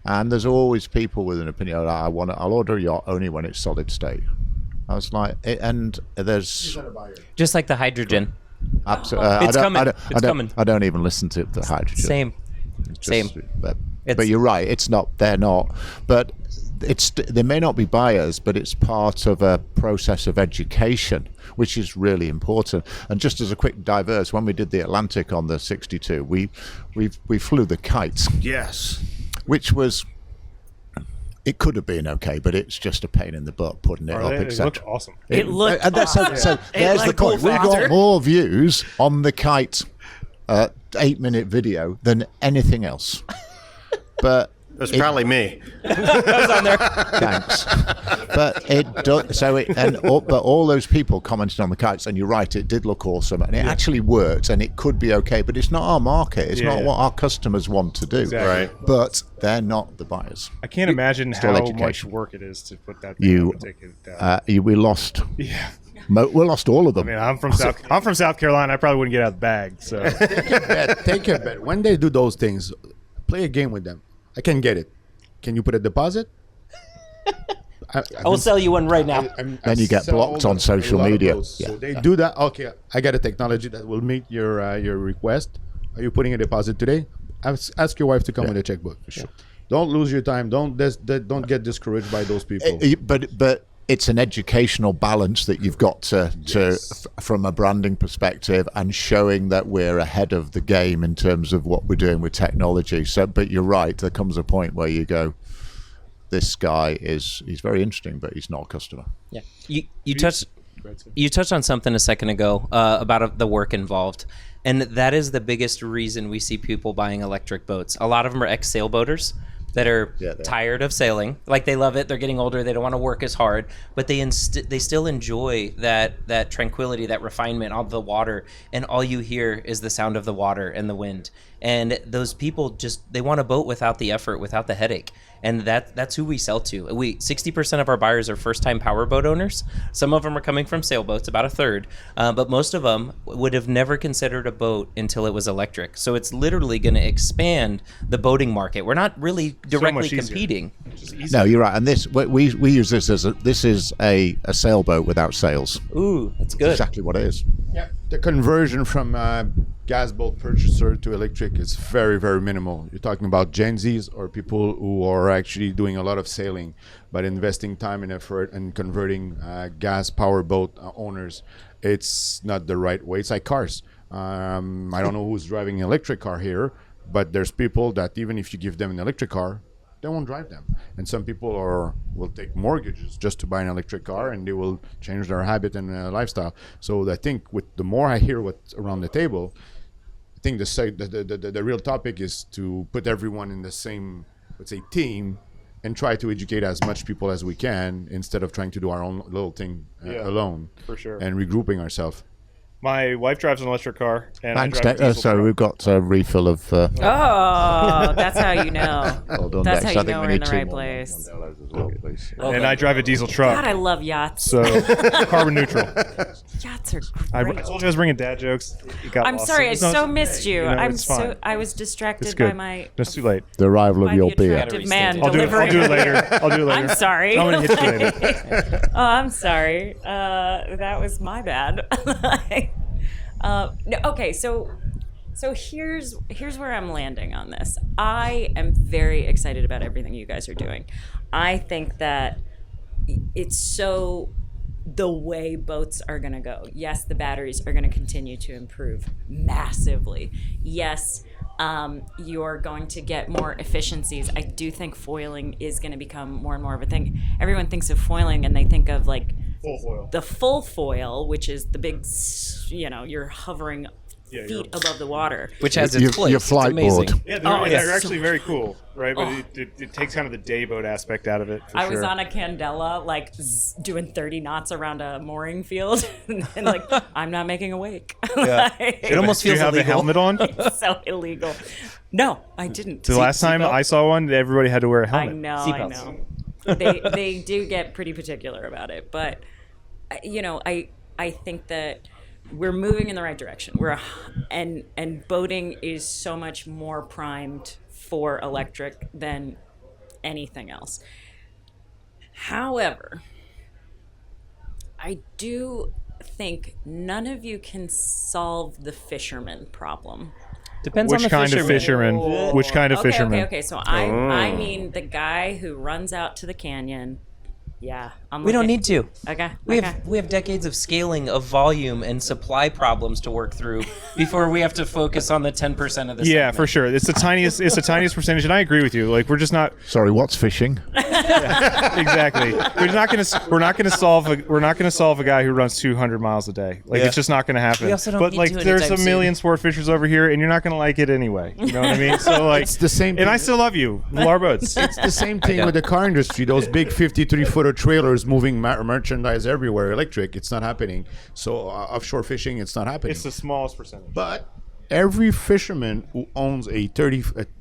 And there's always people with an opinion, I'll order a yacht only when it's solid state. I was like, and there's... Just like the hydrogen. Absolutely. It's coming. It's coming. I don't even listen to the hydrogen. Same. Just- Same. But you're right. It's not. They're not. But they may not be buyers, but it's part of a process of education, which is really important. And just as a quick diverse, when we did the Atlantic on the 62, we flew the kites, Yes. which was. It could have been okay, but it's just a pain in the butt putting it up, It etc. looked awesome. It looked And that's, so there's the looked point. cool We factor. got more views on the kite 8-minute video than anything else. But That's probably me. thanks. But it does. So but all those people commented on the kites, and you're right, it did look awesome, and it actually worked, and it could be okay. But it's not our market. It's not what our customers want to do. Exactly. Right. But they're not the buyers. I can't imagine Still how education. much work it is to put that thing up and take it down. We lost. Yeah. We lost all of them. I mean, I'm from South Carolina. I probably wouldn't get out of the bag. So Take a bet. When they do those things, play a game with them. I can get it. Can you put a deposit? I will sell you one right now. Then you get blocked on social media. So they do that. Okay, I got a technology that will meet your request. Are you putting a deposit today? Ask your wife to come with a checkbook. For sure. Don't lose your time. Don't get discouraged by those people. But it's an educational balance that you've got to from a branding perspective, and showing that we're ahead of the game in terms of what we're doing with technology. So, but you're right. There comes a point where you go, this guy he's very interesting, but he's not a customer. Yeah. You touched on something a second ago about the work involved. And that is the biggest reason we see people buying electric boats. A lot of them are ex-sailboaters that are tired of sailing. Like, they love it. They're getting older. They don't want to work as hard, but they still enjoy that tranquility, that refinement of the water. And all you hear is the sound of the water and the wind. And those people they want a boat without the effort, without the headache. And that's who we sell to. 60% of our buyers are first-time powerboat owners. Some of them are coming from sailboats, about a third, but most of them would have never considered a boat until it was electric. So it's literally going to expand the boating market. We're not really directly much easier. competing. No, you're right. And this we use this as this is a sailboat without sails. Ooh, that's good. Exactly what it is. Yeah, the conversion from gas boat purchaser to electric is very, very minimal. You're talking about Gen Zs or people who are actually doing a lot of sailing, but investing time and effort and converting gas power boat owners. It's not the right way. It's like cars. I don't know who's driving an electric car here, but there's people that even if you give them an electric car, they won't drive them. And some people will take mortgages just to buy an electric car, and they will change their habit and lifestyle. So I think with the more I hear what's around the table, I think the real topic is to put everyone in the same, let's say, team, and try to educate as much people as we can instead of trying to do our own little thing alone. for sure. And regrouping ourselves. My wife drives an electric car, and Thanks, I drive a diesel so truck. we've got a refill of. Oh, that's how you know. Well done, That's Dex. how I you think know we we're in need the 2 right more place. Mondelez as well, please. And I drive a diesel truck. God, I love yachts. So carbon neutral. Yachts are I great. told you I was bringing dad jokes. It got I'm lost. sorry, I It's not- so missed you. No, I'm it's fine. I was distracted It's by good. my It's too late. The arrival of by your the beer. attractive man I'll do delivering. it later. I'll do it later. I'm sorry. I'm gonna hit you later. Oh, I'm sorry. That was my bad. No, okay, so here's where I'm landing on this. I am very excited about everything you guys are doing. I think that it's so the way boats are going to go. Yes, the batteries are going to continue to improve massively. Yes, you're going to get more efficiencies. I do think foiling is going to become more and more of a thing. Everyone thinks of foiling and they think of like Full foil. the full foil, which is the big, you're hovering feet above the water. Which has its place. Your It's flight amazing. board. Yeah, Oh, they're it's actually very cool, right? But it takes kind of the day boat aspect out of it. For I sure. was on a Candela, like doing 30 knots around a mooring field, and like I'm not making a wake. It almost Do you feels have the illegal. helmet on? It's so illegal. No, I didn't. The last time seatbelt? I saw one, everybody had to wear a I helmet. know, I Seatbelts. know. They do get pretty particular about it, but I think that we're moving in the right direction. And boating is so much more primed for electric than anything else. However, I do think none of you can solve the fisherman problem. Depends on Which the kind of fisherman? Which kind of fisherman? Okay. So I mean the guy who runs out to the canyon. Yeah, We don't need to. Okay. We have decades of scaling of volume and supply problems to work through before we have to focus on the 10% of the Yeah, segment. for sure. It's the tiniest. It's the tiniest percentage, and I agree with you. Like we're just not Sorry, what's fishing? exactly. We're not gonna solve a guy who runs 200 miles a day. Like it's just not gonna happen. We also don't but need like to there's anytime a million soon. sport fishers over here, and you're not gonna like it anyway. You know what I mean? So like It's the same And thing. I still love you, Lar Boats. It's the same thing with the car industry. Those big 53-footer trailers moving merchandise everywhere, electric. It's not happening. So offshore fishing, it's not happening. It's the smallest percentage. But every fisherman who owns a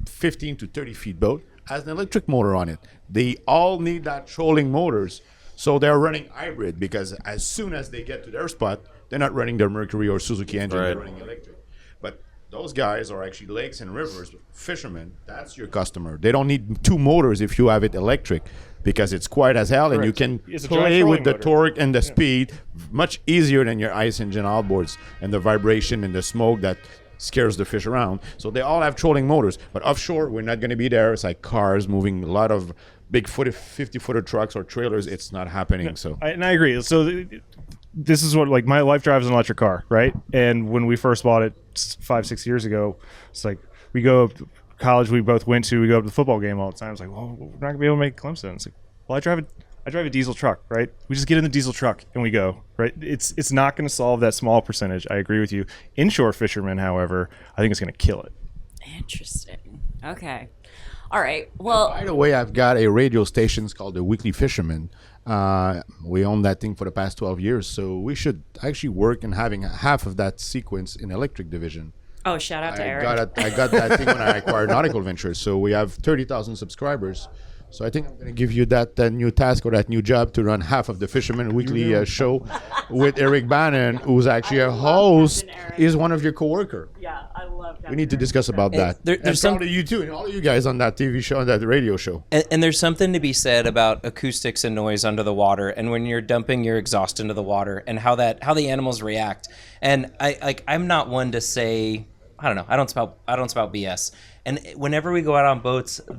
15 to 30 feet boat has an electric motor on it. They all need that trolling motors. So they're running hybrid because as soon as they get to their spot, they're not running their Mercury or Suzuki engine. They're running electric. But those guys are actually lakes and rivers fishermen. That's your customer. They don't need two motors if you have it electric because it's quiet as hell and you can It's a dry play trolling with the motor. torque and the speed much easier than your ice engine outboards and the vibration and the smoke that scares the fish around. So they all have trolling motors. But offshore, we're not going to be there. It's like cars moving a lot of big 50-footer trucks or trailers. It's not happening. So And I agree. So this is what, like, my wife drives an electric car, right? And when we first bought it 5-6 years ago, it's like we go up to college we both went to, we go up to the football game all the time. It's like, well, we're not gonna be able to make Clemson. It's like, well, I drive a diesel truck, right? We just get in the diesel truck and we go, right? It's not going to solve that small percentage. I agree with you. Inshore fishermen, however, I think it's going to kill it. Interesting. Okay. All right. Well, by the way, I've got a radio station. It's called the Weekly Fisherman. We own that thing for the past 12 years. So we should actually work in having half of that sequence in electric division. oh, shout out to Eric. I got that thing when I acquired Nautical Ventures. So we have 30,000 subscribers. So I think I'm going to give you that new task or that new job to run half of the Fisherman Weekly show with Eric Bannon, who's actually a host, is one of your coworker. Yeah, I love that. We need to discuss about that. there's and some- probably you too, and all of you guys on that TV show, on that radio show. And there's something to be said about acoustics and noise under the water, and when you're dumping your exhaust into the water, and how the animals react. And I'm not one to say, I don't know, I don't spout BS. And whenever we go out on boats, we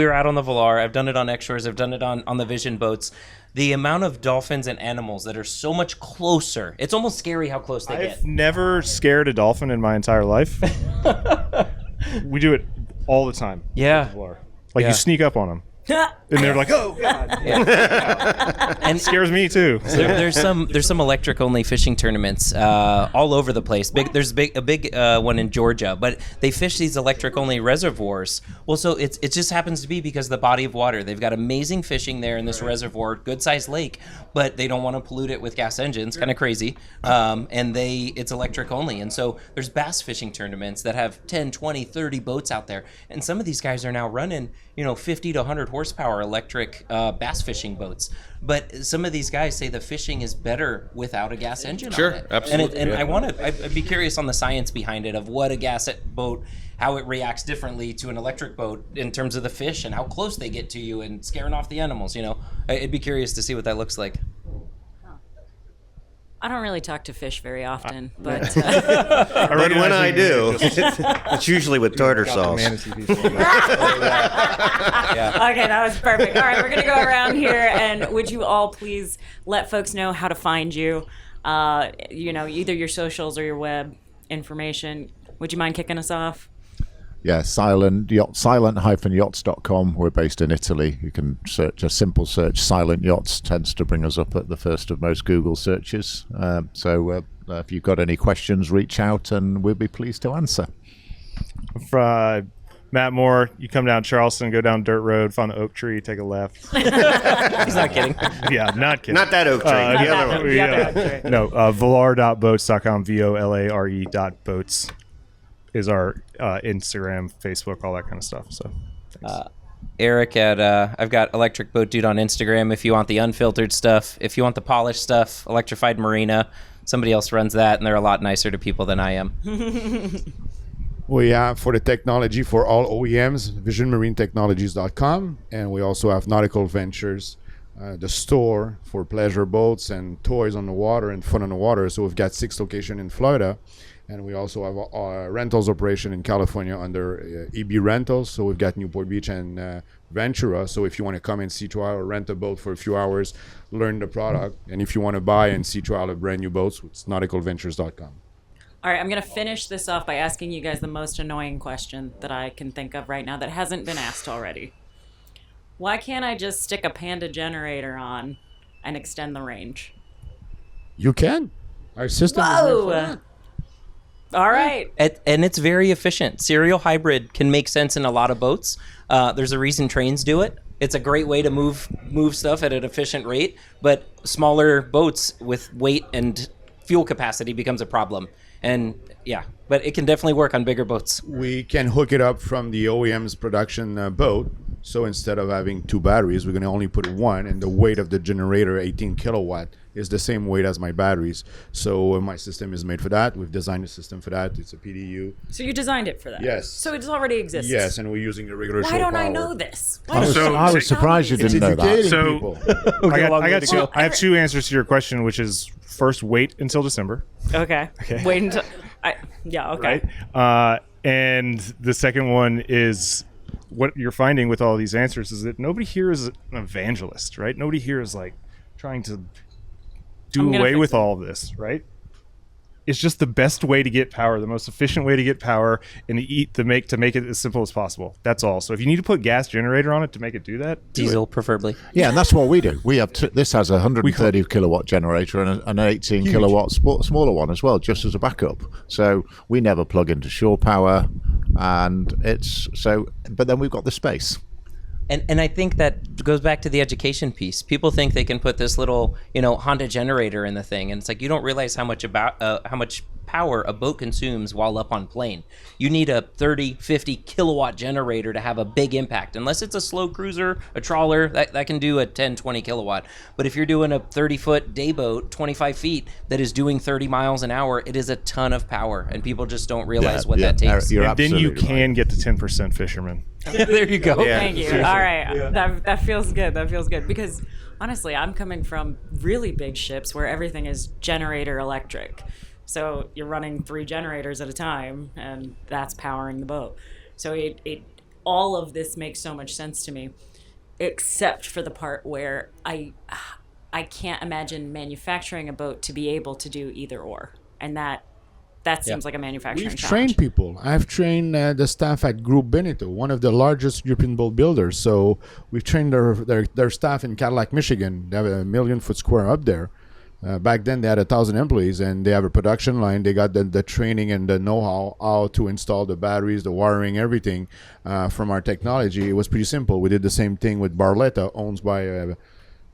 were out on the Velar, I've done it on X-Shores, I've done it on the Vision boats. The amount of dolphins and animals that are so much closer, it's almost scary how close they get. I've never scared a dolphin in my entire life. We do it all the time. Yeah. Like Yeah. you sneak up on them. And they're like, "Oh God!" And It scares me too. there's some electric only fishing tournaments all over the place. There's a big one in Georgia, but they fish these electric only reservoirs. Well, so it just happens to be because of the body of water. They've got amazing fishing there in this reservoir, good sized lake, but they don't want to pollute it with gas engines. Kind of crazy. And it's electric only, and so there's bass fishing tournaments that have 10, 20, 30 boats out there, and some of these guys are now running 50 to 100 horsepower electric bass fishing boats. But some of these guys say the fishing is better without a gas engine Sure, on it. absolutely, And yeah. I'd be curious on the science behind it of what a gas boat, how it reacts differently to an electric boat in terms of the fish and how close they get to you and scaring off the animals. I'd be curious to see what that looks like. I don't really talk to fish very often, but But when I do, it's usually with tartar sauce. okay, that was perfect. All right, we're gonna go around here, and would you all please let folks know how to find you? Either your socials or your web information. Would you mind kicking us off? Yeah, silent-yachts.com. We're based in Italy. You can search a simple search. Silent Yachts tends to bring us up at the first of most Google searches. So if you've got any questions, reach out and we'll be pleased to answer. Matt Moore, you come down Charleston, go down Dirt Road, find the oak tree, take a left. He's not kidding. Yeah, not kidding. Not that oak tree. The other one. The other oak tree. No, volar.boats.com, volare.boats is our Instagram, Facebook, all that kind of stuff. So, thanks. Eric I've got Electric Boat Dude on Instagram if you want the unfiltered stuff. If you want the polished stuff, Electrified Marina. Somebody else runs that, and they're a lot nicer to people than I am. We have for the technology for all OEMs, visionmarinetechnologies.com, and we also have Nautical Ventures, the store for pleasure boats and toys on the water and fun on the water. So we've got 6 locations in Florida, and we also have a rentals operation in California under EB Rentals. So we've got Newport Beach and Ventura. So if you want to come and see trial or rent a boat for a few hours, learn the product, and if you want to buy and see trial of brand new boats, it's nauticalventures.com. All right, I'm going to finish this off by asking you guys the most annoying question that I can think of right now that hasn't been asked already. Why can't I just stick a Panda generator on and extend the range? You can. Our system is made for that. All right. And it's very efficient. Serial hybrid can make sense in a lot of boats. There's a reason trains do it. It's a great way to move stuff at an efficient rate, but smaller boats with weight and fuel capacity becomes a problem. And yeah, but it can definitely work on bigger boats. We can hook it up from the OEM's production boat. So instead of having 2 batteries, we're going to only put 1, and the weight of the generator, 18 kilowatt, is the same weight as my batteries. So my system is made for that. We've designed a system for that. It's a PDU. So you designed it for that? Yes. So it already exists? Yes, and we're using the regular Why shore don't I power. know this? I was surprised you It's didn't know that. educating So- people. I have 2 answers to your question, which is first, wait until December. Okay. Wait until... okay. Right? And the second one is what you're finding with all these answers is that nobody here is an evangelist, right? Nobody here is like trying to do I'm gonna away fix with it. all of this, right? It's just the best way to get power, the most efficient way to get power, and to make it as simple as possible. That's all. So if you need to put gas generator on it to make it do that, do Diesel, it. preferably. Yeah, and that's what we do. We have this has a 130 kilowatt generator and an 18 kilowatt smaller one as well, just as a backup. So we never plug into shore power, and it's so. But then we've got the space. And I think that goes back to the education piece. People think they can put this little, Honda generator in the thing, and it's like you don't realize how much power a boat consumes while up on plane. You need a 30, 50 kilowatt generator to have a big impact, unless it's a slow cruiser, a trawler, that can do a 10, 20 kilowatt. But if you're doing a 30-foot day boat, 25 feet, that is doing 30 miles an hour, it is a ton of power, and people just don't realize what that takes. You're And then you absolutely can right. get to 10% fishermen. There you go. Yeah. Thank you. All right. That feels good. That feels good. Because honestly, I'm coming from really big ships where everything is generator electric. So you're running 3 generators at a time, and that's powering the boat. So it all of this makes so much sense to me, except for the part where I can't imagine manufacturing a boat to be able to do either or, and that seems like a manufacturing We've challenge. trained people. I've trained the staff at Group Benito, one of the largest European boat builders. So we've trained their staff in Cadillac, Michigan. They have a 1 million foot square up there. Back then they had 1,000 employees, and they have a production line. They got the training and the know-how how to install the batteries, the wiring, everything from our technology. It was pretty simple. We did the same thing with Barletta, owned by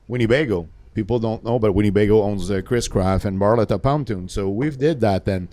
Winnebago. People don't know, but Winnebago owns Chris Craft and Barletta Pontoon. So we've did that, and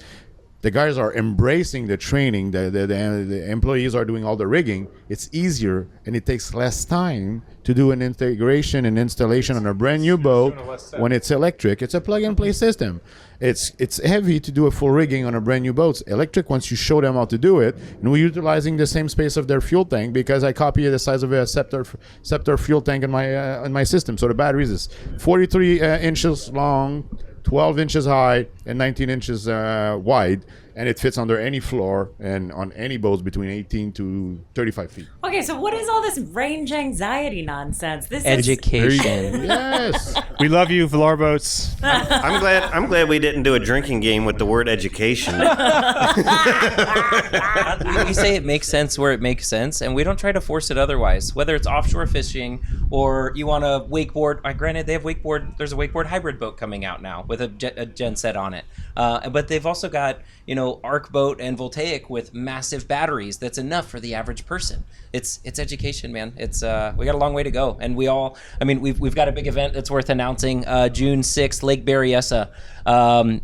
the guys are embracing the training. The employees are doing all the rigging. It's easier, and it takes less time to do an integration and installation on a brand new boat when it's electric. It's a plug-and-play system. It's heavy to do a full rigging on a brand new boat. Electric, once you show them how to do it, and we're utilizing the same space of their fuel tank because I copy the size of a Scepter fuel tank in my system. So the batteries is 43 inches long, 12 inches high, and 19 inches wide, and it fits under any floor and on any boats between 18 to 35 feet. Okay, so what is all this range anxiety nonsense? This is Education. Yes. We love you, Velar Boats. I'm glad we didn't do a drinking game with the word education. We say it makes sense where it makes sense, and we don't try to force it otherwise. Whether it's offshore fishing or you want a wakeboard, granted they have wakeboard. There's a wakeboard hybrid boat coming out now with a gen set on it, but they've also got arc boat and voltaic with massive batteries. That's enough for the average person. It's education, man. It's we got a long way to go, and we've got a big event that's worth announcing. June 6th, Lake Berryessa.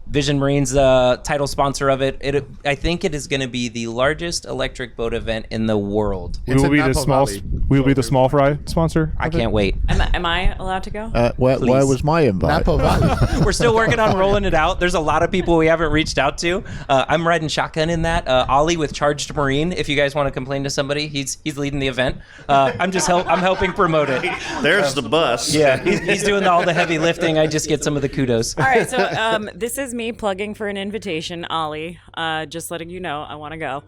Vision Marine's title sponsor of it. I think it is going to be the largest electric boat event in the world. We will be the small fry sponsor. I can't wait. Am I allowed to go? Where was my invite? Napa Valley. We're still working on rolling it out. There's a lot of people we haven't reached out to. I'm riding shotgun in that. Ollie with Charged Marine. If you guys want to complain to somebody, he's leading the event. I'm helping promote it. There's the bus. Yeah, he's doing all the heavy lifting. I just get some of the kudos. All right, so this is me plugging for an invitation, Ollie. Just letting you know I want to go.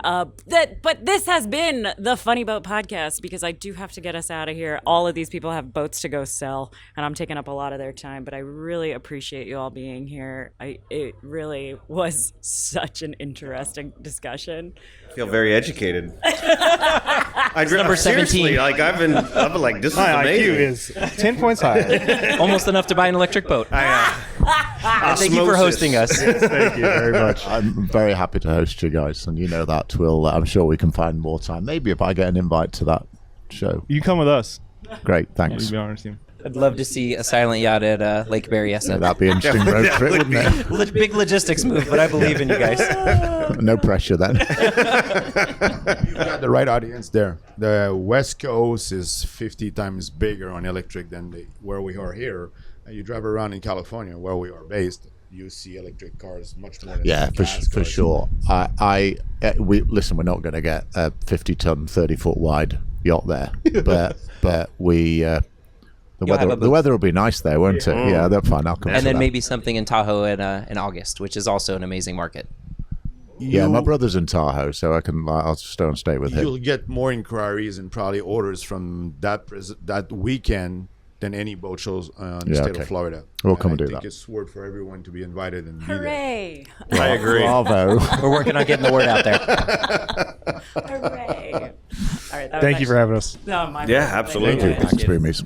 But this has been the Funny Boat Podcast, because I do have to get us out of here. All of these people have boats to go sell, and I'm taking up a lot of their time. But I really appreciate you all being here. It really was such an interesting discussion. I feel very educated. Number 17. Seriously, like I've been like, this is My amazing. IQ is 10 points higher. Almost enough to buy an electric boat. And thank you for hosting us. Thank you very much. I'm very happy to host you guys, and you know that. I'm sure we can find more time. Maybe if I get an invite to that show. You come with us. Great, thanks. You'd be on our team. I'd love to see a silent yacht at Lake Berryessa. Yeah, that'd be an interesting road trip, wouldn't it? Big logistics move, but I believe in you guys. No pressure then. You've got the right audience there. The West Coast is 50 times bigger on electric than where we are here. You drive around in California, where we are based, you see electric cars much more than Yeah, gas for cars. sure. Listen, we're not going to get a 50-ton, 30-foot wide yacht there, but we. The weather will be nice there, won't it? Yeah, they're fine. I'll come. And to then that. maybe something in Tahoe in August, which is also an amazing market. Yeah, my brother's in Tahoe, so I'll stay and stay with him. You'll get more inquiries and probably orders from that weekend than any boat shows in the state of Florida. We'll come and do I think that. it's worth for everyone to be invited and be there. Hooray! I agree. Bravo. We're working on getting the word out there. Hooray! All right. Thank you for having us. No, my Yeah, pleasure. absolutely. Thank you. Thanks, Boomies.